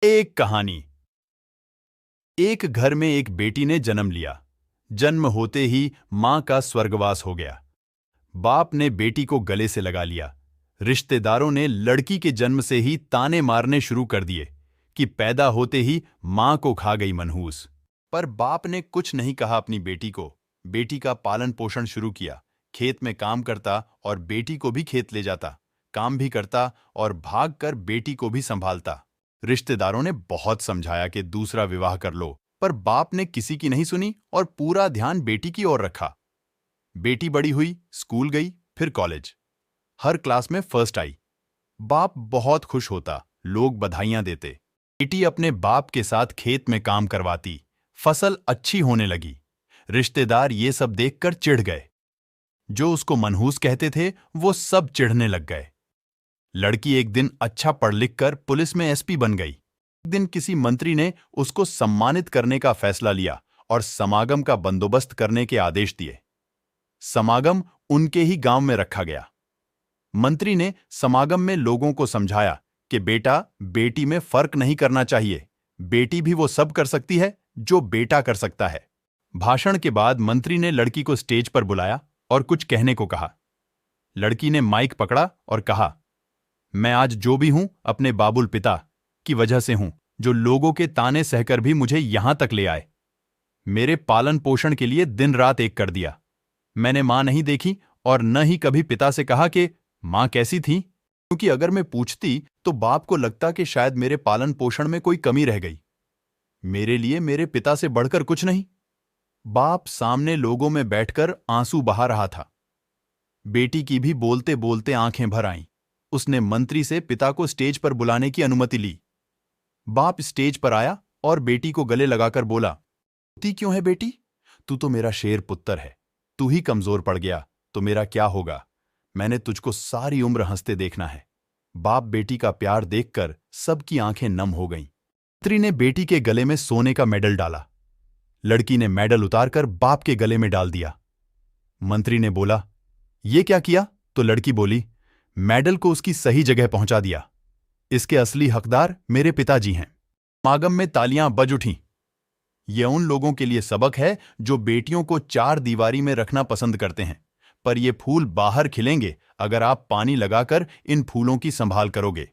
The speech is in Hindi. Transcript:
एक कहानी। एक घर में एक बेटी ने जन्म लिया। जन्म होते ही मां का स्वर्गवास हो गया। बाप ने बेटी को गले से लगा लिया। रिश्तेदारों ने लड़की के जन्म से ही ताने मारने शुरू कर दिए कि पैदा होते ही मां को खा गई मनहूस। पर बाप ने कुछ नहीं कहा अपनी बेटी को। बेटी का पालन पोषण शुरू किया। खेत में काम करता और बेटी को भी खेत ले जाता। काम भी करता और भागकर बेटी को भी संभालता। रिश्तेदारों ने बहुत समझाया कि दूसरा विवाह कर लो, पर बाप ने किसी की नहीं सुनी और पूरा ध्यान बेटी की ओर रखा। बेटी बड़ी हुई, स्कूल गई, फिर कॉलेज। हर क्लास में फर्स्ट आई। बाप बहुत खुश होता, लोग बधाइयां देते। बेटी अपने बाप के साथ खेत में काम करवाती, फसल अच्छी होने लगी। रिश्तेदार ये सब देखकर चिढ़ गए। जो उसको मनहूस कहते थे वो सब चिढ़ने लग गए। लड़की एक दिन अच्छा पढ़ लिख कर पुलिस में एसपी बन गई। एक दिन किसी मंत्री ने उसको सम्मानित करने का फैसला लिया और समागम का बंदोबस्त करने के आदेश दिए। समागम उनके ही गांव में रखा गया। मंत्री ने समागम में लोगों को समझाया कि बेटा बेटी में फर्क नहीं करना चाहिए। बेटी भी वो सब कर सकती है जो बेटा कर सकता है। भाषण के बाद मंत्री ने लड़की को स्टेज पर बुलाया और कुछ कहने को कहा। लड़की ने माइक पकड़ा और कहा, मैं आज जो भी हूं अपने बाबुल पिता की वजह से हूं, जो लोगों के ताने सहकर भी मुझे यहां तक ले आए। मेरे पालन पोषण के लिए दिन रात एक कर दिया। मैंने मां नहीं देखी और न ही कभी पिता से कहा कि मां कैसी थी, क्योंकि अगर मैं पूछती तो बाप को लगता कि शायद मेरे पालन पोषण में कोई कमी रह गई। मेरे लिए मेरे पिता से बढ़कर कुछ नहीं। बाप सामने लोगों में बैठकर आंसू बहा रहा था। बेटी की भी बोलते बोलते आंखें भर आईं। उसने मंत्री से पिता को स्टेज पर बुलाने की अनुमति ली। बाप स्टेज पर आया और बेटी को गले लगाकर बोला, रोती क्यों है बेटी? तू तो मेरा शेर पुत्र है। तू ही कमजोर पड़ गया तो मेरा क्या होगा? मैंने तुझको सारी उम्र हंसते देखना है। बाप बेटी का प्यार देखकर सबकी आंखें नम हो गईं। मंत्री ने बेटी के गले में सोने का मेडल डाला। लड़की ने मेडल उतारकर बाप के गले में डाल दिया। मंत्री ने बोला, ये क्या किया? तो लड़की बोली, मेडल को उसकी सही जगह पहुंचा दिया। इसके असली हकदार मेरे पिताजी हैं। समागम में तालियां बज उठीं। यह उन लोगों के लिए सबक है जो बेटियों को चार दीवारी में रखना पसंद करते हैं, पर ये फूल बाहर खिलेंगे अगर आप पानी लगाकर इन फूलों की संभाल करोगे।